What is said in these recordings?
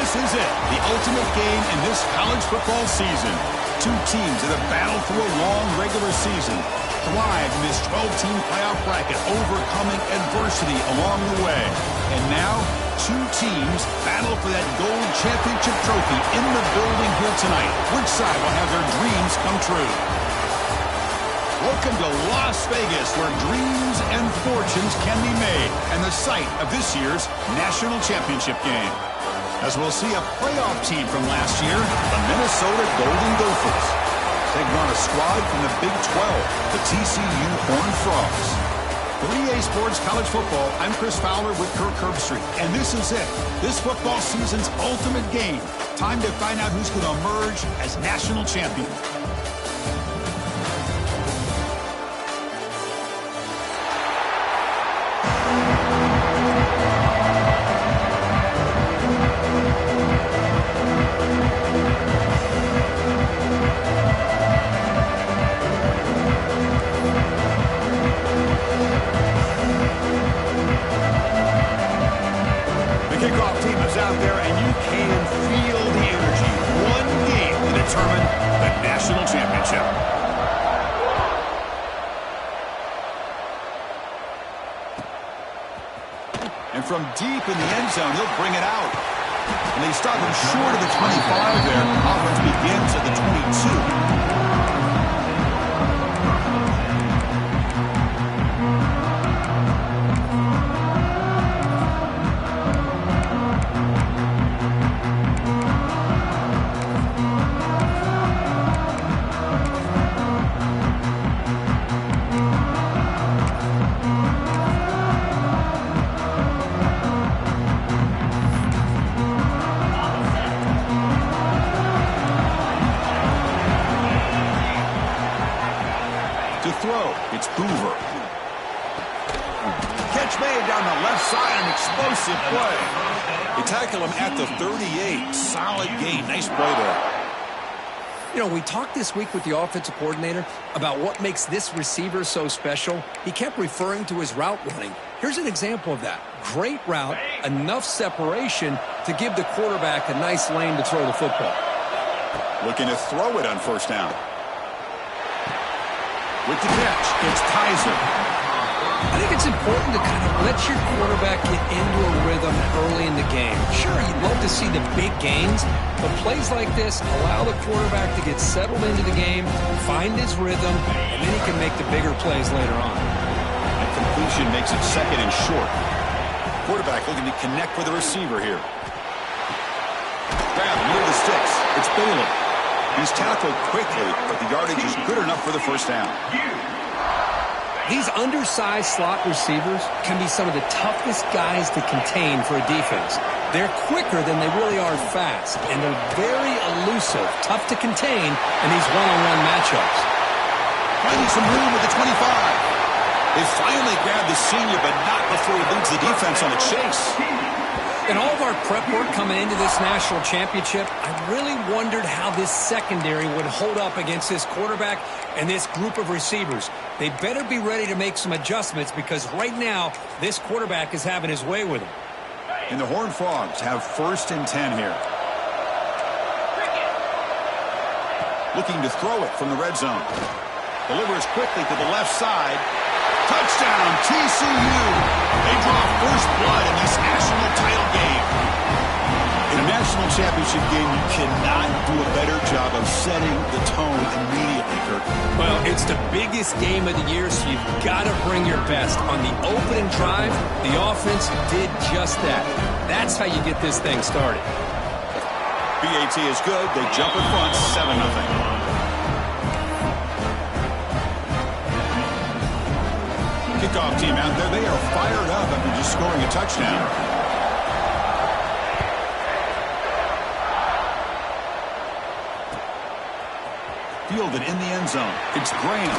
This is it, the ultimate game in this college football season. Two teams that have battled through a long regular season, thrived in this 12-team playoff bracket, overcoming adversity along the way. And now, two teams battle for that gold championship trophy in the building here tonight. Which side will have their dreams come true? Welcome to Las Vegas, where dreams and fortunes can be made, and the site of this year's national championship game. As we'll see a playoff team from last year, the Minnesota Golden Gophers, taking on a squad from the Big 12, the TCU Horned Frogs. For EA Sports College Football, I'm Chris Fowler with Kirk Herbstreit, and this is it, this football season's ultimate game. Time to find out who's going to emerge as national champion. From deep in the end zone, he'll bring it out. And they stop him short of the 25 there. Offense begins at the 22. It's Hoover. Catch made down the left side, an explosive play. They tackle him at the 38. Solid gain. Nice play there. You know, we talked this week with the offensive coordinator about what makes this receiver so special. He kept referring to his route running. Here's an example of that. Great route, enough separation to give the quarterback a nice lane to throw the football. Looking to throw it on first down. With the catch, it's Kaiser. I think it's important to kind of let your quarterback get into a rhythm early in the game. Sure, you'd love to see the big gains, but plays like this allow the quarterback to get settled into the game, find his rhythm, and then he can make the bigger plays later on. That completion makes it second and short. Quarterback looking to connect with the receiver here. Grab near the sticks. It's Bailey. He's tackled quickly, but the yardage is good enough for the first down. These undersized slot receivers can be some of the toughest guys to contain for a defense. They're quicker than they really are fast, and they're very elusive, tough to contain in these one-on-one matchups. Finding some room with the 25. They finally grabbed the senior, but not before he leads the defense on a chase. In all of our prep work coming into this national championship, I really wondered how this secondary would hold up against this quarterback and this group of receivers. They better be ready to make some adjustments because right now, this quarterback is having his way with them. And the Horned Frogs have 1st and 10 here. Looking to throw it from the red zone. Delivers quickly to the left side. Touchdown, TCU. They draw first blood in this national title game. In a national championship game, you cannot do a better job of setting the tone immediately, Kirk. Well, it's the biggest game of the year, so you've got to bring your best. On the opening drive, the offense did just that. That's how you get this thing started. BAT is good. They jump in front, 7-0. Kickoff team out there, they are fired up after just scoring a touchdown. Fielded in the end zone. It's Graham.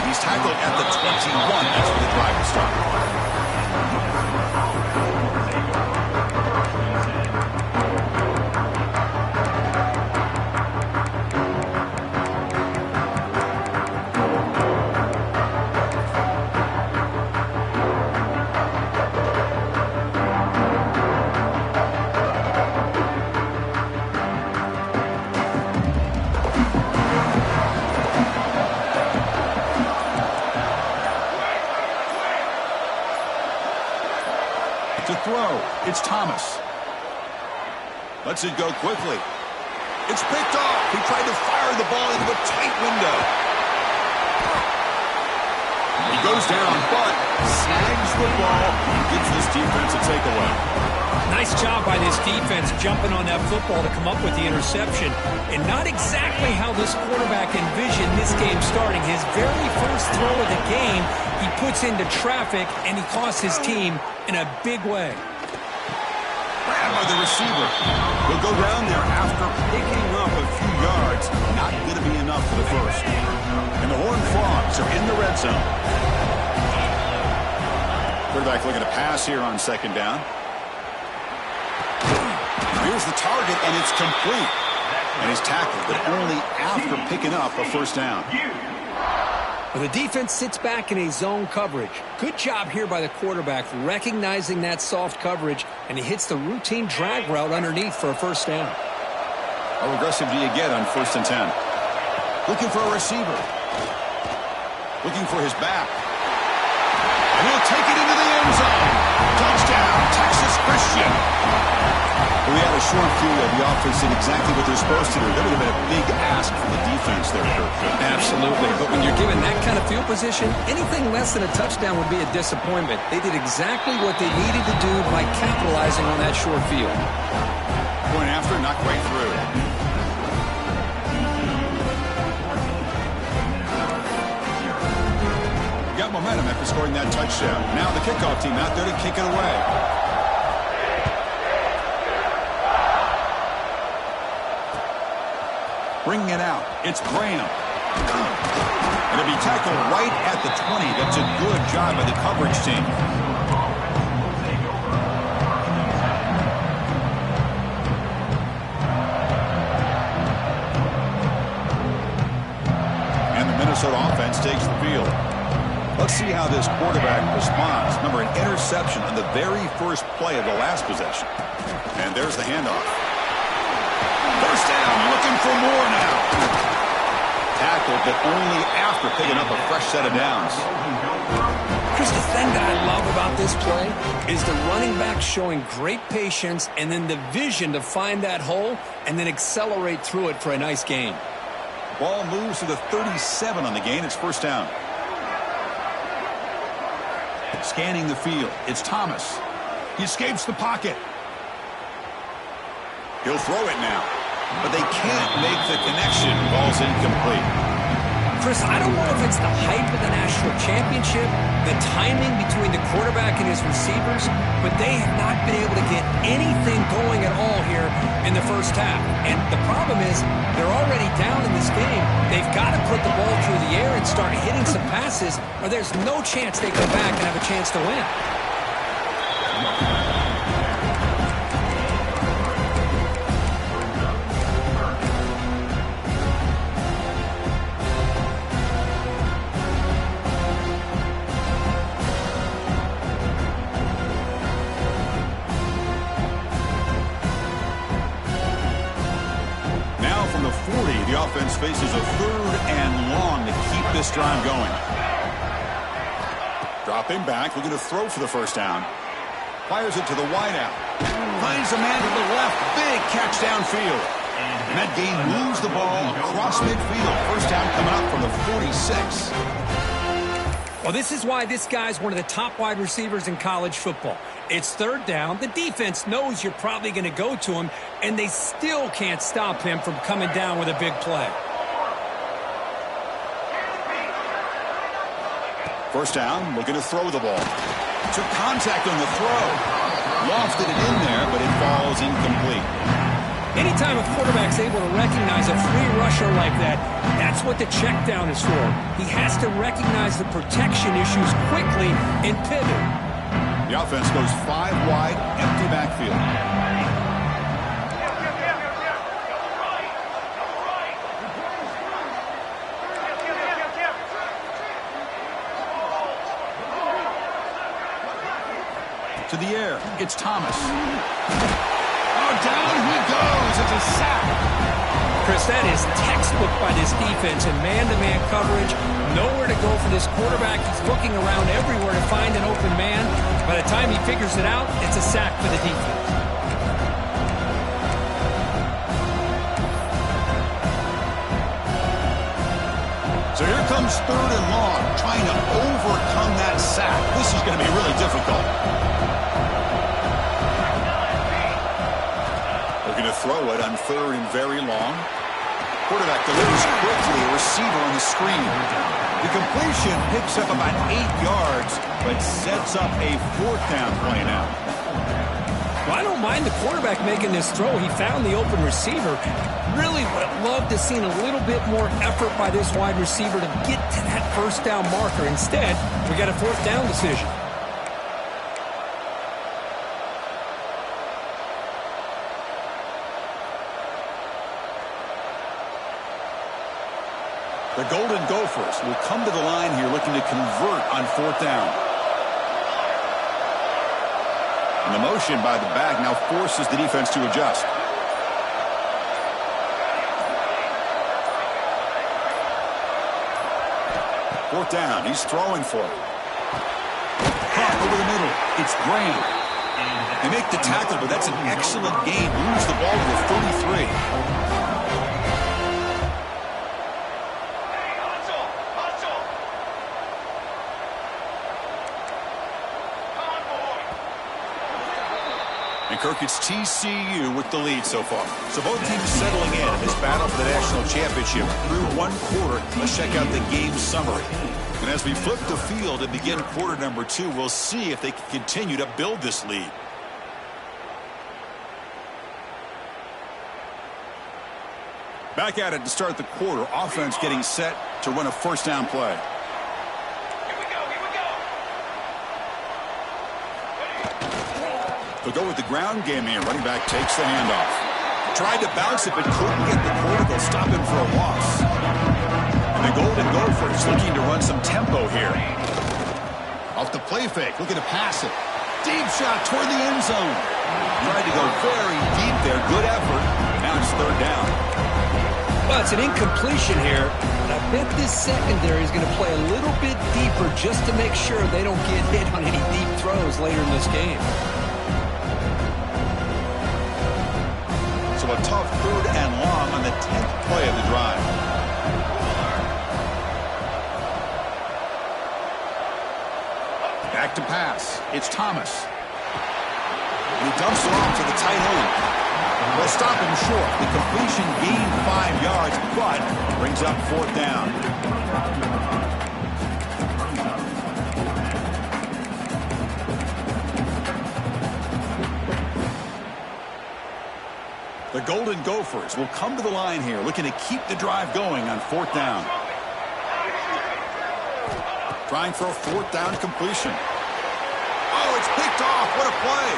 He's tackled at the 21. That's where the drive will start. throw. It's Thomas. Lets it go quickly. It's picked off. He tried to fire the ball into a tight window. He goes down, but snags the ball and gives this defense a takeaway. Nice job by this defense jumping on that football to come up with the interception. And not exactly how this quarterback envisioned this game starting. His very first throw of the game, he puts into traffic, and he costs his team in a big way. Grabbed by the receiver. He'll go down there after picking up a few yards. Not going to be enough for the first. And the Horned Frogs are in the red zone. Quarterback looking to pass here on second down. Here's the target, and it's complete. And he's tackled, but only after picking up a first down. Well, the defense sits back in a zone coverage. Good job here by the quarterback recognizing that soft coverage, and he hits the routine drag route underneath for a first down. How aggressive do you get on 1st and 10? Looking for a receiver. Looking for his back. And he'll take it into the end zone. Touchdown, Texas Christian. We had a short field. The offense did exactly what they're supposed to do. That would have been a big ask from the defense there, Kirk. Absolutely. But when you're given that kind of field position, anything less than a touchdown would be a disappointment. They did exactly what they needed to do by capitalizing on that short field. Point after, not quite through. Got momentum after scoring that touchdown. Now the kickoff team out there to kick it away. Bringing it out, it's Graham. And it'll be tackled right at the 20. That's a good job by the coverage team. And the Minnesota offense takes the field. Let's see how this quarterback responds. Remember, an interception on the very first play of the last possession. And there's the handoff. First down, looking for more now. Tackled, but only after picking up a fresh set of downs. Chris, the thing that I love about this play is the running back showing great patience and then the vision to find that hole and then accelerate through it for a nice gain. Ball moves to the 37 on the gain. It's first down. Scanning the field. It's Thomas. He escapes the pocket. He'll throw it now. But they can't make the connection. Ball's incomplete. Chris, I don't know if it's the hype of the national championship, the timing between the quarterback and his receivers, but they have not been able to get anything going at all here in the first half. And the problem is they're already down in this game. They've got to put the ball through the air and start hitting some passes, or there's no chance they come back and have a chance to win. The offense faces a 3rd and long to keep this drive going. Dropping back, looking to throw for the first down. Fires it to the wideout. Finds a man to the left. Big catch downfield. And that gain moves the ball across midfield. First down coming up from the 46. Well, this is why this guy's one of the top wide receivers in college football. It's 3rd down. The defense knows you're probably going to go to him, and they still can't stop him from coming down with a big play. First down, looking to throw the ball. Took contact on the throw. Lofted it in there, but it falls incomplete. Anytime a quarterback's able to recognize a free rusher like that, that's what the check down is for. He has to recognize the protection issues quickly and pivot. The offense goes 5 wide, empty backfield. To the air, it's Thomas. Oh, down he goes. It's a sack. Chris, that is textbook by this defense in man-to-man coverage. Nowhere to go for this quarterback. He's looking around everywhere to find an open man. By the time he figures it out, it's a sack for the defense. So here comes 3rd and long, trying to overcome that sack. This is going to be really difficult. Looking to throw it on 3rd and very long. Quarterback delivers quickly, a receiver on the screen. The completion picks up about 8 yards, but sets up a 4th down play now. Well, I don't mind the quarterback making this throw. He found the open receiver. Really would have loved to seen a little bit more effort by this wide receiver to get to that 1st down marker. Instead, we got a 4th down decision. The Golden Gophers will come to the line here looking to convert on 4th down. And the motion by the back now forces the defense to adjust. Fourth down, he's throwing for it. Caught over the middle, it's Graham. They make the tackle, but that's an excellent gain. Lose the ball to the 33. And Kirk, it's TCU with the lead so far. So both teams settling in this battle for the national championship through 1 quarter. Let's check out the game summary. And as we flip the field and begin quarter number 2, we'll see if they can continue to build this lead. Back at it to start the quarter. Offense getting set to run a 1st down play. They'll go with the ground game here. Running back takes the handoff. Tried to bounce it, but couldn't get the quarter. They'll stop him for a loss. And the Golden Gophers looking to run some tempo here. Off the play fake, looking to pass it. Deep shot toward the end zone. Tried to go very deep there. Good effort. Now it's 3rd down. Well, it's an incompletion here. And I bet this secondary is going to play a little bit deeper just to make sure they don't get hit on any deep throws later in this game. So a tough 3rd and long on the 10th play of the drive. Back to pass. It's Thomas. And he dumps it off to the tight end. They'll stop him short. The completion gained 5 yards, but brings up 4th down. The Golden Gophers will come to the line here, looking to keep the drive going on 4th down. Trying for a 4th down completion. Oh, it's picked off. What a play.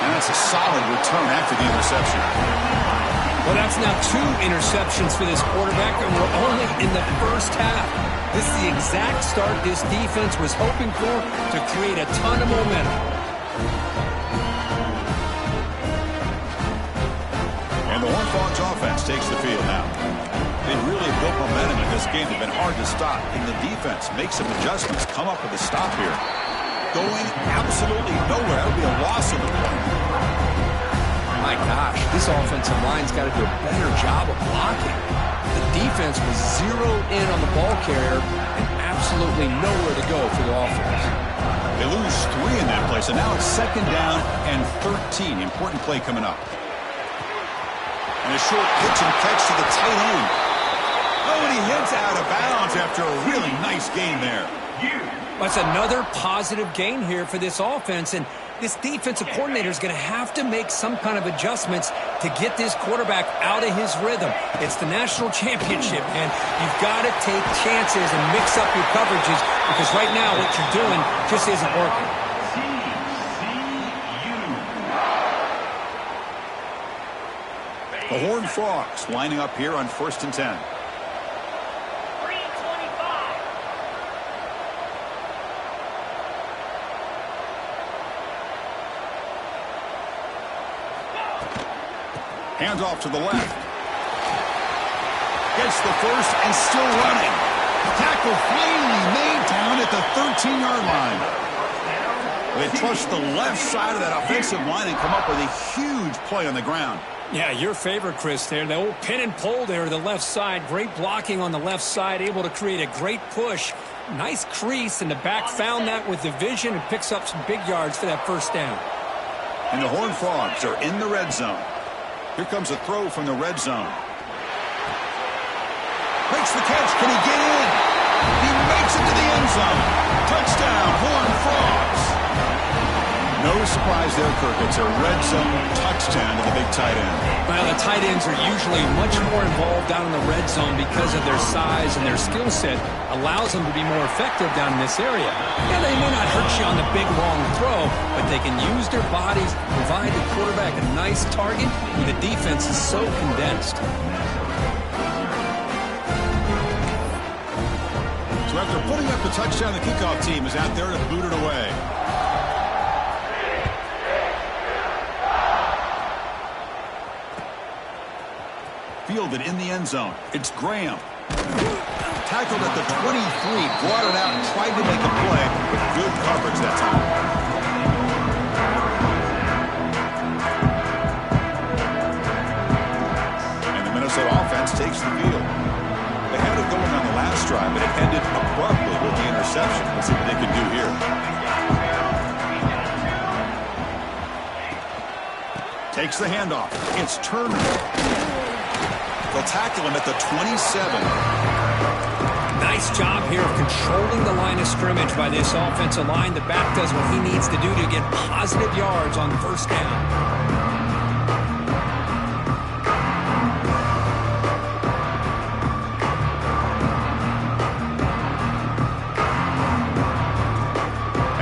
And that's a solid return after the interception. Well, that's now 2 interceptions for this quarterback, and we're only in the 1st half. This is the exact start this defense was hoping for to create a ton of momentum. And the Horned Frogs offense takes the field now. They really built momentum in this game. They've been hard to stop. And the defense makes some adjustments, come up with a stop here. Going absolutely nowhere. That would be a loss of the play. My gosh, this offensive line's got to do a better job of blocking. The defense was zeroed in on the ball carrier and absolutely nowhere to go for the offense. They lose 3 in that play. So now it's 2nd down and 13. Important play coming up. And a short pitch and catch to the tight end. Oh, and he hits out of bounds after a really nice gain there. That's another positive gain here for this offense, and this defensive coordinator is going to have to make some kind of adjustments to get this quarterback out of his rhythm. It's the national championship, and you've got to take chances and mix up your coverages because right now what you're doing just isn't working. The Horned Frogs lining up here on 1st and 10. Hands off to the left. Gets the first and still running. Tackle 14-yard line. They trust the left side of that offensive line and come up with a huge play on the ground. Yeah, your favorite, Chris, there. The old pin and pull there to the left side. Great blocking on the left side, able to create a great push. Nice crease, and the back found that with the vision and picks up some big yards for that first down. And the Horned Frogs are in the red zone. Here comes a throw from the red zone. Makes the catch. Can he get in? He makes it to the end zone. Touchdown, Horned Frogs. No surprise there, Kirk. It's a red zone touchdown to the big tight end. Well, the tight ends are usually much more involved down in the red zone because of their size, and their skill set allows them to be more effective down in this area. Yeah, they may not hurt you on the big, long throw, but they can use their bodies, provide the quarterback a nice target when the defense is so condensed. So after putting up the touchdown, the kickoff team is out there to boot it away. Fielded in the end zone. It's Graham. Tackled at the 23, brought it out and tried to make a play with good coverage that time. And the Minnesota offense takes the field. They had it going on the last drive, but it ended abruptly with the interception. Let's see what they can do here. Takes the handoff. It's Turner. They'll tackle him at the 27. Nice job here of controlling the line of scrimmage by this offensive line. The back does what he needs to do to get positive yards on first down.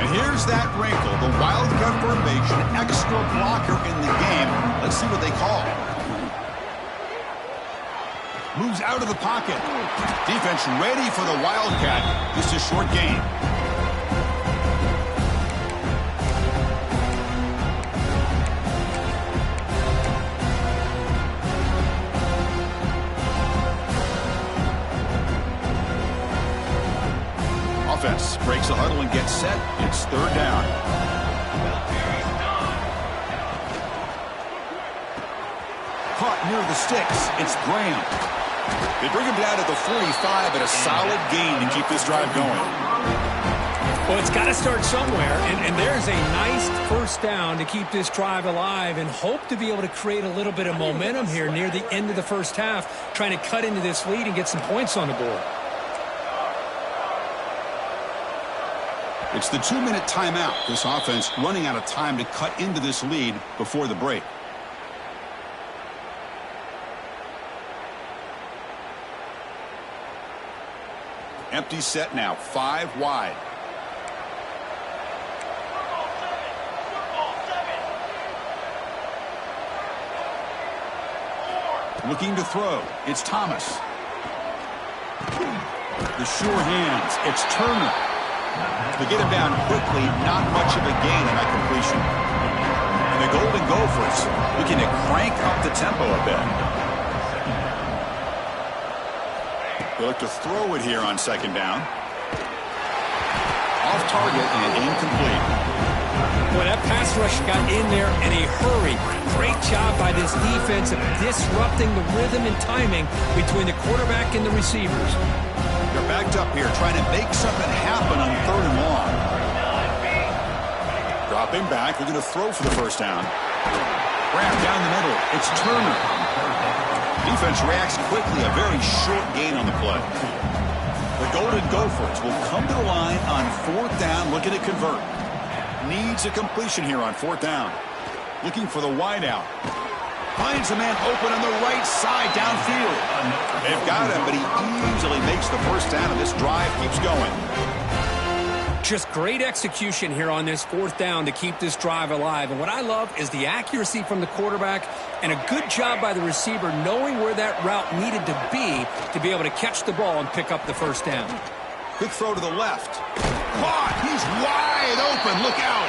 And here's that wrinkle. The Wildcat formation, extra blocker in the game. Let's see what they call. Moves out of the pocket. Defense ready for the Wildcat. This is a short gain. Offense breaks a huddle and gets set. It's third down. Caught near the sticks. It's Graham. They bring him down to the 45 at a solid gain to keep this drive going. Well, it's got to start somewhere, and there's a nice first down to keep this drive alive and hope to be able to create a little bit of momentum here near the end of the first half, trying to cut into this lead and get some points on the board. It's the 2-minute timeout. This offense running out of time to cut into this lead before the break. Empty set now, 5 wide. Looking to throw. It's Thomas. The sure hands. It's Turner. They get him down quickly. Not much of a gain in that completion. And the Golden Gophers looking to crank up the tempo a bit. They look to throw it here on second down. Off target and incomplete. Boy, that pass rush got in there in a hurry. Great job by this defense of disrupting the rhythm and timing between the quarterback and the receivers. They're backed up here trying to make something happen on third and long. Dropping back, looking to throw for the first down. Wrap down the middle. It's Turner. Defense reacts quickly. A very short gain on the play. The Golden Gophers will come to the line on fourth down, looking to convert. Needs a completion here on fourth down. Looking for the wide out. Finds a man open on the right side downfield. They've got him, but he easily makes the first down, and this drive keeps going. Just great execution here on this fourth down to keep this drive alive. And what I love is the accuracy from the quarterback and a good job by the receiver knowing where that route needed to be able to catch the ball and pick up the first down. Quick throw to the left. Caught. He's wide open. Look out.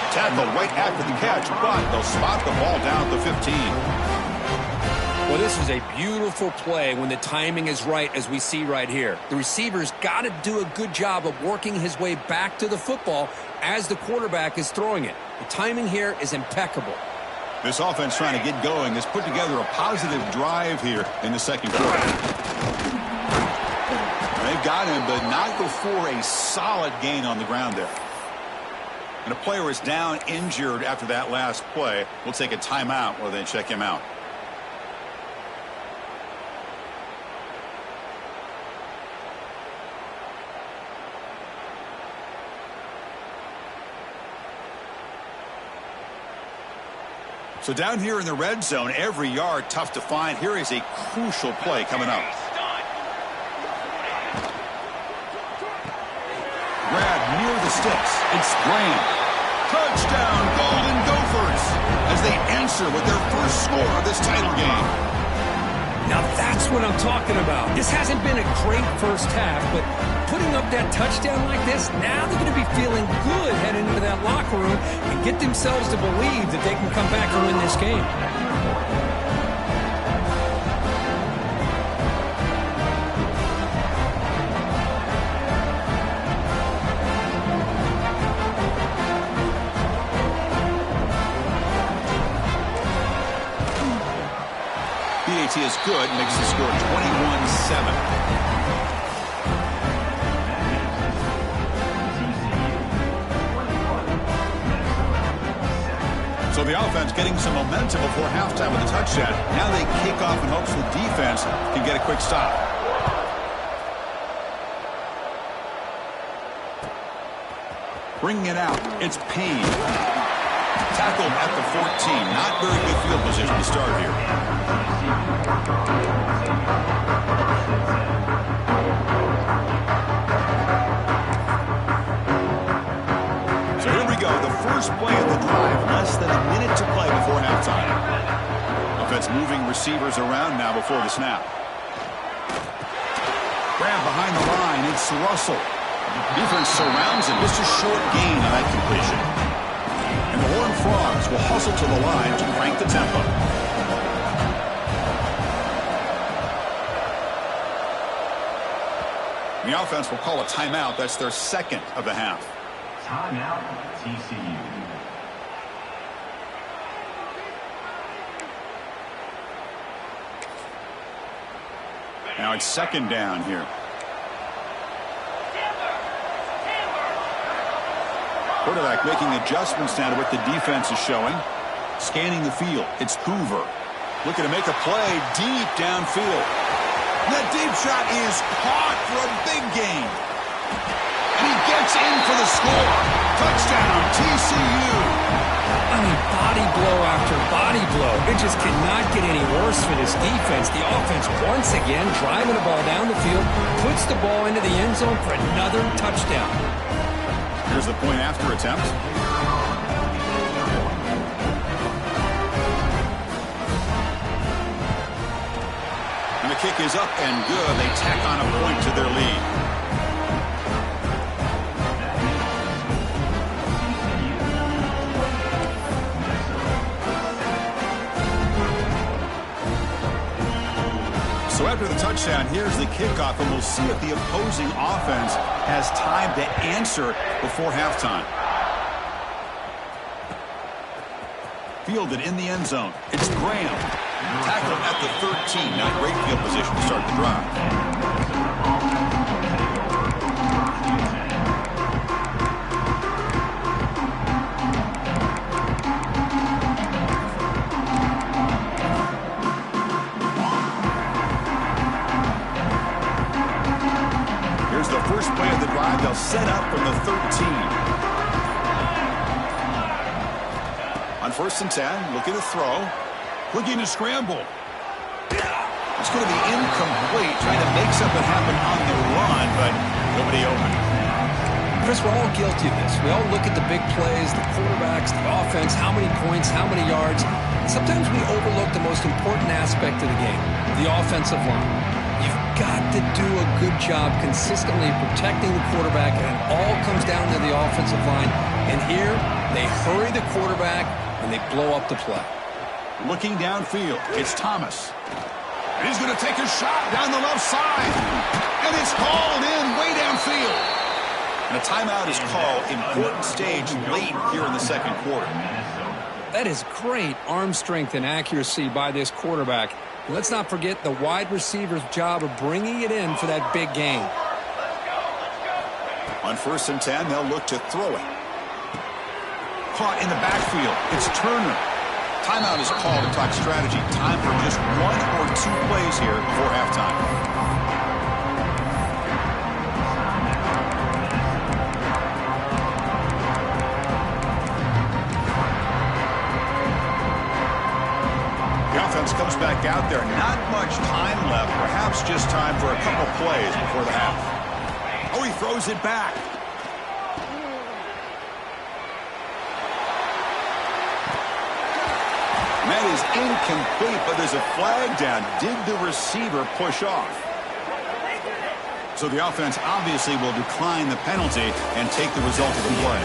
Tackle right after the catch, but they'll spot the ball down at the 15. Well, this is a beautiful play when the timing is right, as we see right here. The receiver's got to do a good job of working his way back to the football as the quarterback is throwing it. The timing here is impeccable. This offense trying to get going has put together a positive drive here in the second quarter. They've got him, but not before a solid gain on the ground there. And a player is down injured after that last play. We'll take a timeout while they check him out. So down here in the red zone, every yard tough to find. Here is a crucial play coming up. Grab near the sticks. It's Graham. Touchdown, Golden Gophers, as they answer with their first score of this title game. Now that's what I'm talking about. This hasn't been a great first half, but putting up that touchdown like this, now they're going to be feeling good heading into that locker room and get themselves to believe that they can come back and win this game. PAT is good, makes the score 21-7. So the offense getting some momentum before halftime with a touchdown. Now they kick off in hopes the defense can get a quick stop. Bringing it out, it's Payne. Tackled at the 14. Not very good field position to start here. So here we go. The first play of the drive. Less than a minute to play before halftime. Offense moving receivers around now before the snap. Grab behind the line. It's Russell. Defense surrounds him. Just a short gain on that completion. And the Horned Frogs will hustle to the line to crank the tempo. The offense will call a timeout. That's their second of the half. Timeout, TCU. Now it's second down here. Quarterback making adjustments now to what the defense is showing. Scanning the field. It's Hoover. Looking to make a play deep downfield. And that deep shot is caught for a big gain. And he gets in for the score. Touchdown, TCU. I mean, body blow after body blow. It just cannot get any worse for this defense. The offense, once again, driving the ball down the field, puts the ball into the end zone for another touchdown. Here's the point after attempt. And the kick is up and good. They tack on a point to their lead. So after the touchdown, here's the kickoff, and we'll see if the opposing offense has time to answer before halftime. Fielded in the end zone. It's Graham. Tackled at the 13. Not great field position to start the drive. First play of the drive, they'll set up from the 13. On 1st and 10, looking to throw. Looking to scramble. It's going to be incomplete, trying to make something happen on the run, but nobody open. Chris, we're all guilty of this. We all look at the big plays, the quarterbacks, the offense, how many points, how many yards. Sometimes we overlook the most important aspect of the game, the offensive line. You've got to do a good job consistently protecting the quarterback, and it all comes down to the offensive line. And here, they hurry the quarterback, and they blow up the play. Looking downfield, it's Thomas. And he's going to take a shot down the left side. And it's called in way downfield. And a timeout is called. Important stage late here in the second quarter. That is great arm strength and accuracy by this quarterback. Let's not forget the wide receiver's job of bringing it in for that big game. On 1st and 10, they'll look to throw it. Caught in the backfield. It's Turner. Timeout is called to talk strategy. Time for just 1 or 2 plays here before halftime. The offense comes back out there. Not much time left. Perhaps just time for a couple plays before the half. Oh, he throws it back. That is incomplete, but there's a flag down. Did the receiver push off? So the offense obviously will decline the penalty and take the result of the play.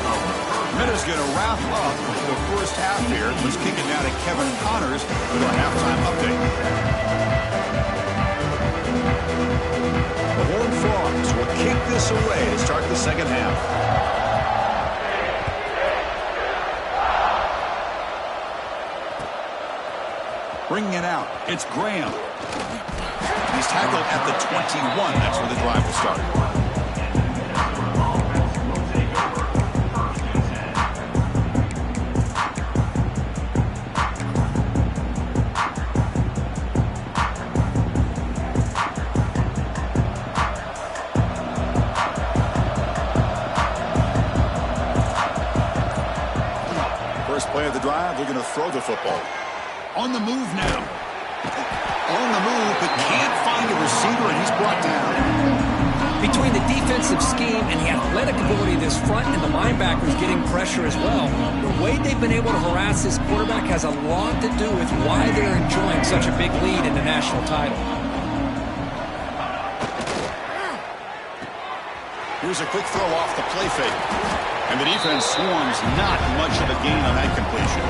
Minuta's going to wrap up the first half here. Let's kick it now to Kevin Connors with our halftime update. The Horned Frogs will kick this away to start the second half. Bringing it out, it's Graham. He's tackled at the 21. That's where the drive will start. First play of the drive, they're going to throw the football. On the move now. On the move, but can't find a receiver, and he's brought down. Between the defensive scheme and the athletic ability of this front and the linebackers getting pressure as well, the way they've been able to harass this quarterback has a lot to do with why they're enjoying such a big lead in the national title. Here's a quick throw off the play fake. And the defense swarms not much of a gain on that completion.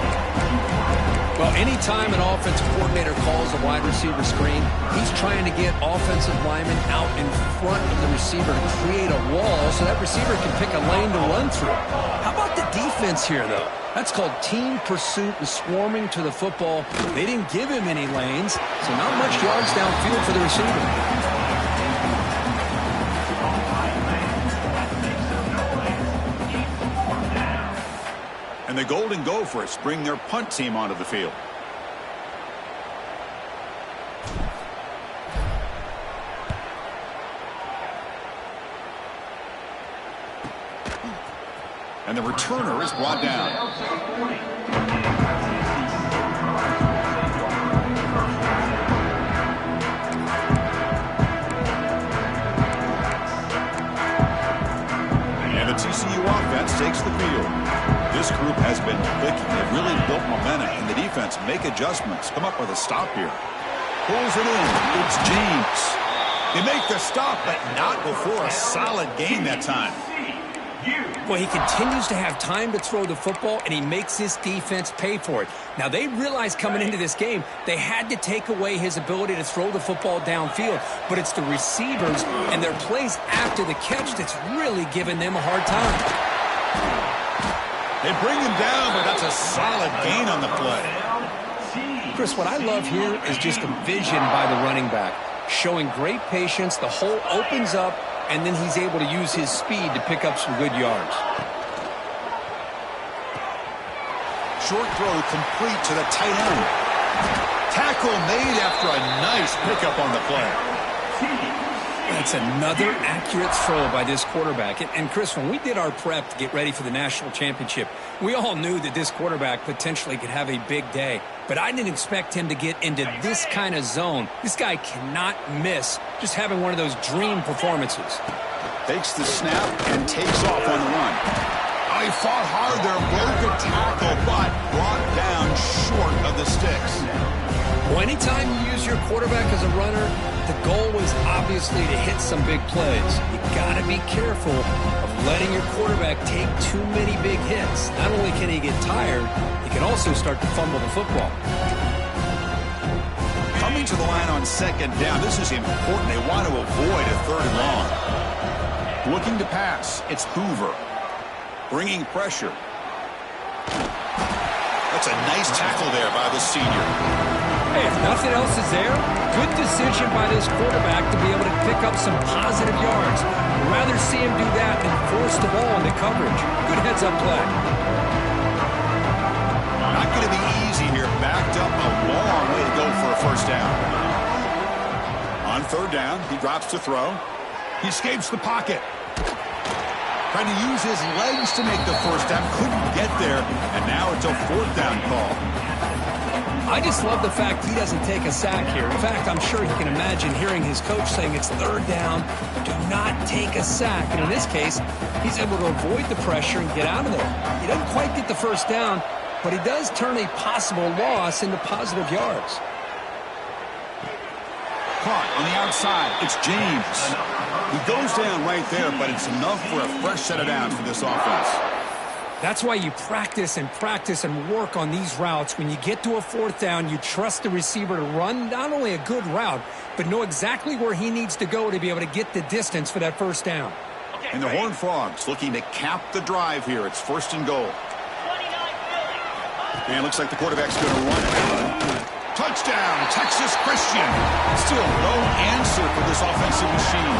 Well, anytime an offensive coordinator calls a wide receiver screen, he's trying to get offensive linemen out in front of the receiver to create a wall so that receiver can pick a lane to run through. How about the defense here, though? That's called team pursuit and swarming to the football. They didn't give him any lanes, so not much yards downfield for the receiver. And the Golden Gophers bring their punt team onto the field. And the returner is brought down. And the TCU offense takes the field. This group has been clicking. They've really built momentum, and the defense make adjustments. Come up with a stop here. Pulls it in. It's James. They make the stop, but not before a solid gain that time. Well, he continues to have time to throw the football, and he makes his defense pay for it. Now, they realized coming into this game they had to take away his ability to throw the football downfield, but it's the receivers and their plays after the catch that's really giving them a hard time. They bring him down, but that's a solid gain on the play. Chris, what I love here is just the vision by the running back. Showing great patience, the hole opens up, and then he's able to use his speed to pick up some good yards. Short throw complete to the tight end. Tackle made after a nice pickup on the play. That's another accurate throw by this quarterback. And Chris, when we did our prep to get ready for the national championship, we all knew that this quarterback potentially could have a big day. But I didn't expect him to get into this kind of zone. This guy cannot miss just having one of those dream performances. Takes the snap and takes off on the run. Oh, he fought hard there, broke a tackle, but brought down short of the sticks. Well, anytime you use your quarterback as a runner, the goal is obviously to hit some big plays. You got to be careful of letting your quarterback take too many big hits. Not only can he get tired, he can also start to fumble the football. to the line on second down. This is important. They want to avoid a third and long. Looking to pass. It's Hoover. Bringing pressure. That's a nice tackle there by the senior. Hey, if nothing else is there, good decision by this quarterback to be able to pick up some positive yards. I'd rather see him do that than force the ball into coverage. Good heads-up play. Not going to be easy here. Backed up a long way to go for a first down. On third down, he drops to throw. He escapes the pocket. Trying to use his legs to make the first down. Couldn't get there, and now it's a fourth down call. I just love the fact he doesn't take a sack here. In fact, I'm sure he can imagine hearing his coach saying it's third down, do not take a sack. And in this case, he's able to avoid the pressure and get out of there. He doesn't quite get the first down, but he does turn a possible loss into positive yards. Caught on the outside. It's James. He goes down right there, but it's enough for a fresh set of downs for this offense. That's why you practice and work on these routes. When you get to a fourth down, you trust the receiver to run not only a good route, but know exactly where he needs to go to be able to get the distance for that first down. And the Horned Frogs looking to cap the drive here. It's first and goal. And it looks like the quarterback's going to run it. Touchdown, Texas Christian. Still no answer for this offensive machine.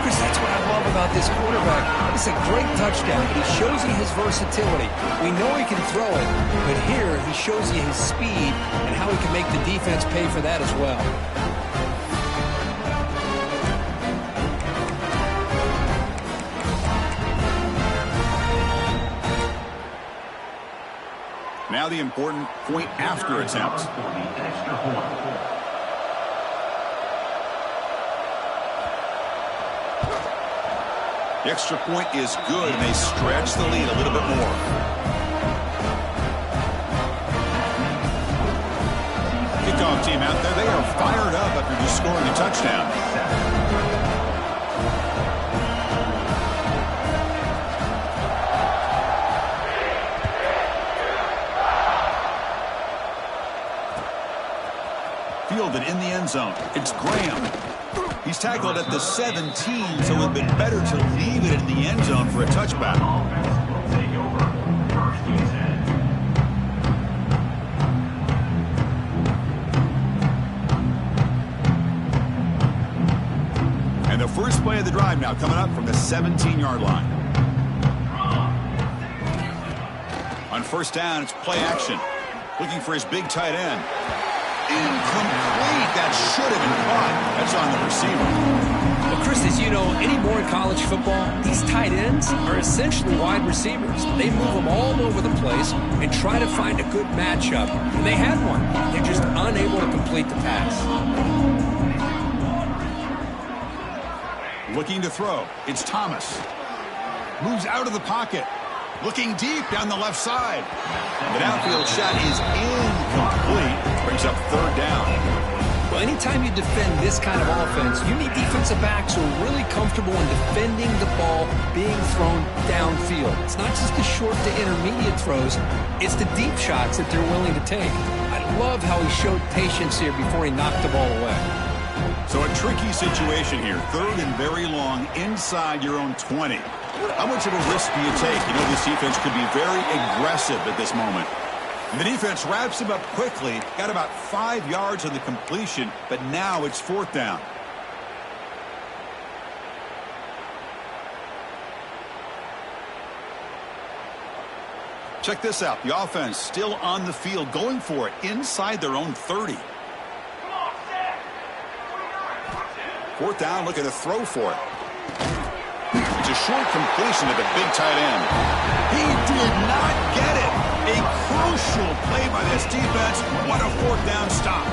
Chris, that's what I love about this quarterback. It's a great touchdown, but he shows you his versatility. We know he can throw it, but here he shows you his speed and how he can make the defense pay for that as well. Now the important point after attempt. The extra point is good, and they stretch the lead a little bit more. Kickoff team out there. They are fired up after just scoring a touchdown. Fielded in the end zone. It's Graham. He's tackled at the 17, so it would have been better to leave it in the end zone for a touchback. And the first play of the drive now coming up from the 17-yard line. On first down, it's play action. Looking for his big tight end. Incomplete. That should have been caught. That's on the receiver. Well, Chris, as you know, anymore in college football, these tight ends are essentially wide receivers. They move them all over the place and try to find a good matchup. And they had one. They're just unable to complete the pass. Looking to throw. It's Thomas. Moves out of the pocket. Looking deep down the left side. The downfield shot is incomplete. Brings up third down. Well, anytime you defend this kind of offense, you need defensive backs who are really comfortable in defending the ball being thrown downfield. It's not just the short to intermediate throws. It's the deep shots that they're willing to take. I love how he showed patience here before he knocked the ball away. So a tricky situation here. Third and very long inside your own 20. How much of a risk do you take? You know this defense could be very aggressive at this moment. And the defense wraps him up quickly. Got about 5 yards on the completion, but now it's fourth down. Check this out. The offense still on the field, going for it inside their own 30. Fourth down, look at the throw for it. It's a short completion to the big tight end. He did not get it. A crucial play by this defense. What a fourth down stop.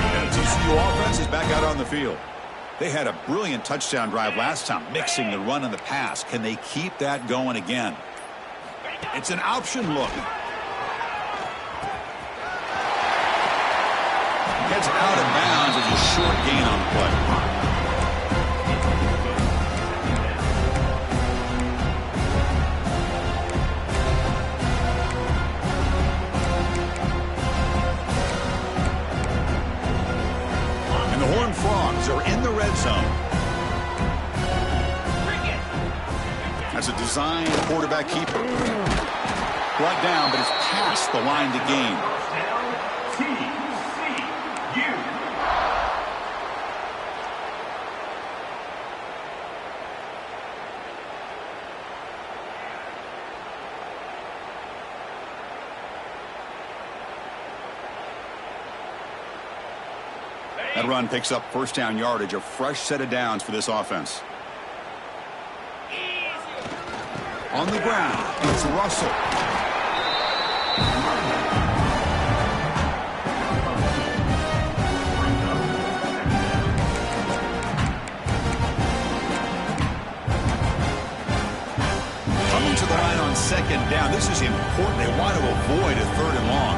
And the TCU offense is back out on the field. They had a brilliant touchdown drive last time, mixing the run and the pass. Can they keep that going again? It's an option look. Heads out of bounds as a short gain on the play. And the Horned Frogs are in the red zone. As a designed quarterback keeper. Brought down, but it's past the line to gain. That run picks up first down yardage, a fresh set of downs for this offense. On the ground, it's Russell. Coming to the line on second down. This is important. They want to avoid a third and long.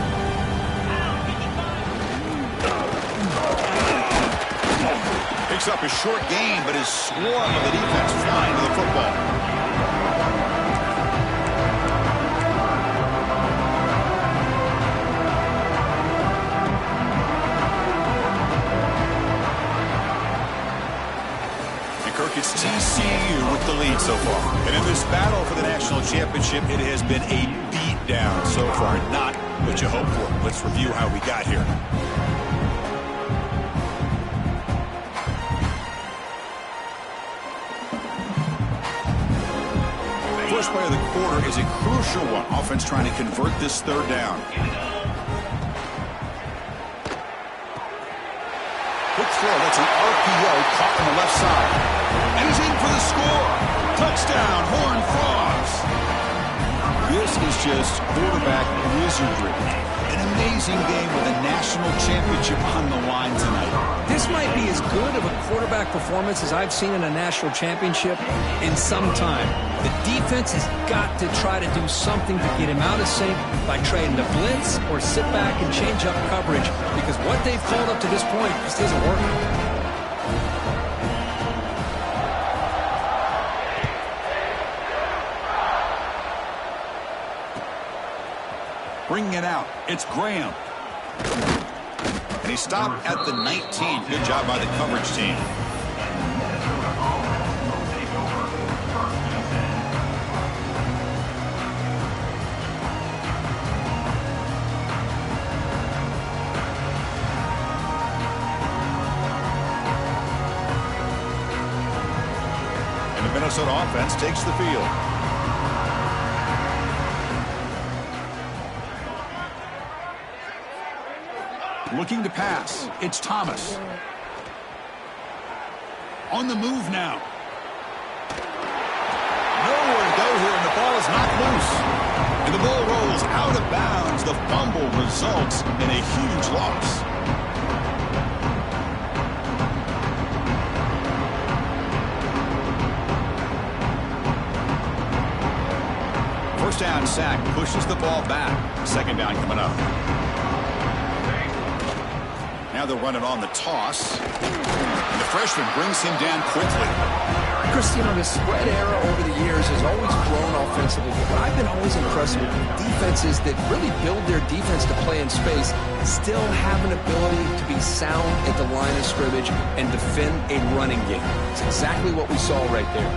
Picks up a short gain, but his swarm of the defense flying to the football. It's TCU with the lead so far. And in this battle for the national championship, it has been a beatdown so far. Not what you hoped for. Let's review how we got here. First play of the quarter is a crucial one. Offense trying to convert this third down. Quick throw. That's an RPO caught on the left side. And he's in for the score. Touchdown, Horned Frogs. This is just quarterback wizardry. An amazing game with a national championship on the line tonight. This might be as good of a quarterback performance as I've seen in a national championship in some time. The defense has got to try to do something to get him out of sync by trading the blitz or sit back and change up coverage, because what they've called up to this point just isn't working. Bringing it out, it's Graham. And he stopped at the 19. Good job by the coverage team. And the Minnesota offense takes the field. Looking to pass. It's Thomas. On the move now. Nowhere to go here, and the ball is knocked loose. And the ball rolls out of bounds. The fumble results in a huge loss. First down sack pushes the ball back. Second down coming up. Now they'll run it on the toss. And the freshman brings him down quickly. Chris, you know, the spread era over the years has always grown offensively. But what I've been always impressed with defenses that really build their defense to play in space still have an ability to be sound at the line of scrimmage and defend a running game. It's exactly what we saw right there.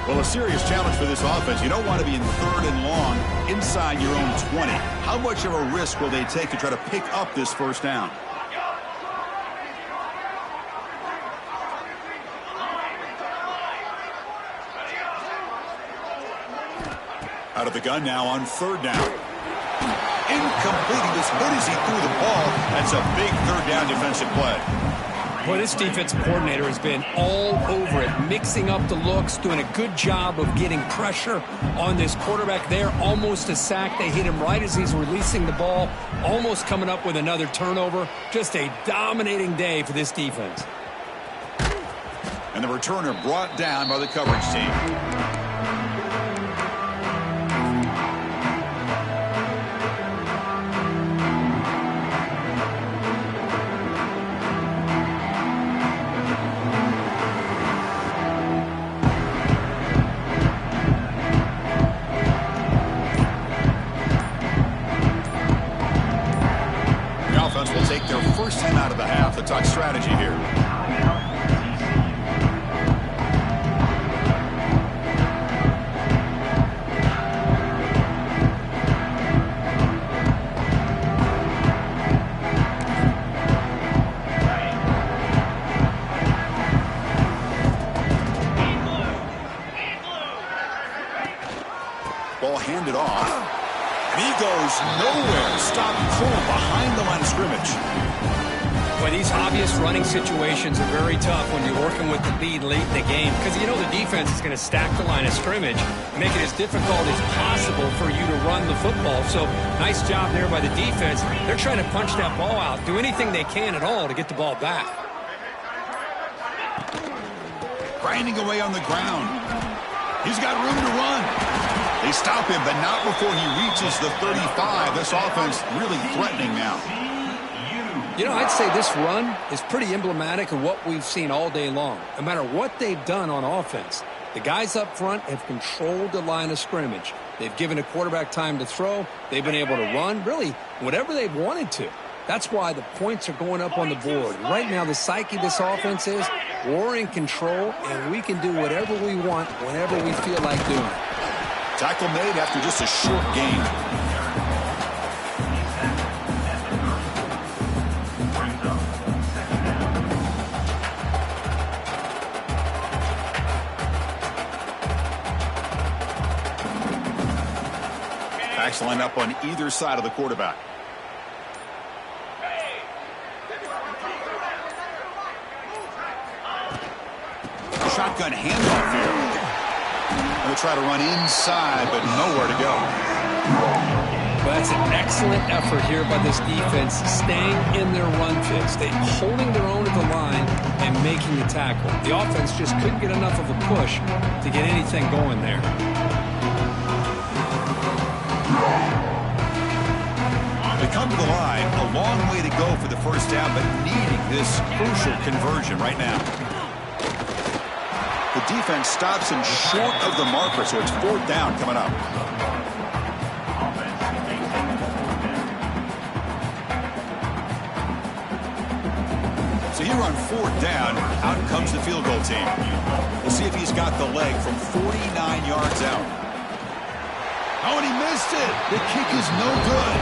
Well, a serious challenge for this offense. You don't want to be in third and long inside your own 20. How much of a risk will they take to try to pick up this first down? Out of the gun now on third down. Incomplete. He was hit as he threw the ball. That's a big third down defensive play. Boy, this defensive coordinator has been all over it, mixing up the looks, doing a good job of getting pressure on this quarterback there. Almost a sack. They hit him right as he's releasing the ball, almost coming up with another turnover. Just a dominating day for this defense. And the returner brought down by the coverage team. Ball handed off. And he goes nowhere. Stop cold behind the line of scrimmage. Well, these obvious running situations are very tough when you're working with the lead late in the game because you know the defense is going to stack the line of scrimmage, make it as difficult as possible for you to run the football. So nice job there by the defense. They're trying to punch that ball out, do anything they can at all to get the ball back. Grinding away on the ground. He's got room to run. They stop him, but not before he reaches the 35. This offense really threatening now. You know, I'd say this run is pretty emblematic of what we've seen all day long. No matter what they've done on offense, the guys up front have controlled the line of scrimmage. They've given a quarterback time to throw. They've been able to run, really, whatever they've wanted to. That's why the points are going up on the board. Right now, the psyche of this offense is we're in control, and we can do whatever we want whenever we feel like doing it. Tackle made after just a short gain. Backs line up on either side of the quarterback. Shotgun handoff here. Going to try to run inside, but nowhere to go. Well, that's an excellent effort here by this defense, staying in their run fix. They're holding their own at the line and making the tackle. The offense just couldn't get enough of a push to get anything going there. They come to the line, a long way to go for the first down, but needing this crucial conversion right now. The defense stops him short of the marker, so it's fourth down coming up. So here on fourth down, out comes the field goal team. We'll see if he's got the leg from 49 yards out. Oh, and he missed it. The kick is no good.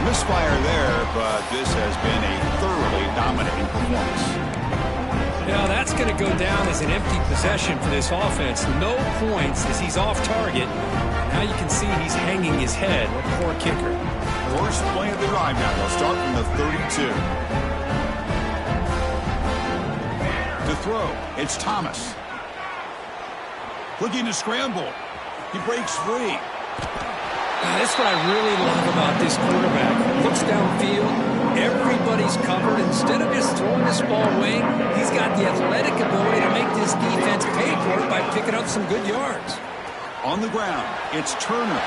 Misfire there, but this has been a thoroughly dominating performance. Now that's going to go down as an empty possession for this offense. No points as he's off target. Now you can see he's hanging his head. What a poor kicker. First play of the drive now. They'll start from the 32. To throw, it's Thomas. Looking to scramble. He breaks free. That's what I really love about this quarterback. Looks downfield, everybody's covered. Instead of just throwing this ball away, he's got the athletic ability to make this defense pay for it by picking up some good yards. On the ground, it's Turner.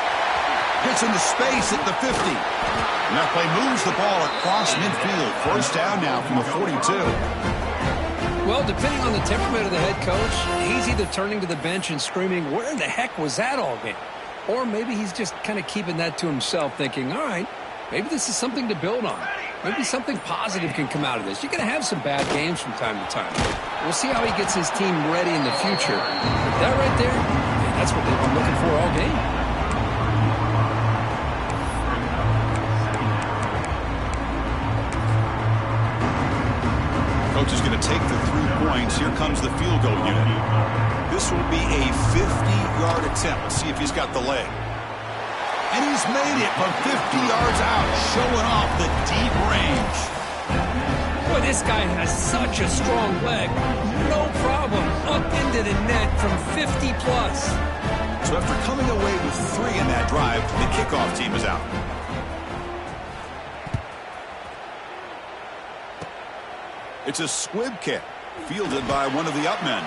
Gets into space at the 50. And that play moves the ball across midfield. First down now from the 42. Well, depending on the temperament of the head coach, he's either turning to the bench and screaming, where the heck was that all game? Or maybe he's just kind of keeping that to himself, thinking, all right, maybe this is something to build on. Maybe something positive can come out of this. You're going to have some bad games from time to time. We'll see how he gets his team ready in the future. But that right there, that's what they've been looking for all game. Coach is going to take the 3 points. Here comes the field goal unit. This will be a 50-yard attempt. Let's see if he's got the leg. And he's made it from 50 yards out, showing off the deep range. Boy, this guy has such a strong leg. No problem up into the net from 50-plus. So after coming away with 3 in that drive, the kickoff team is out. It's a squib kick, fielded by one of the up men.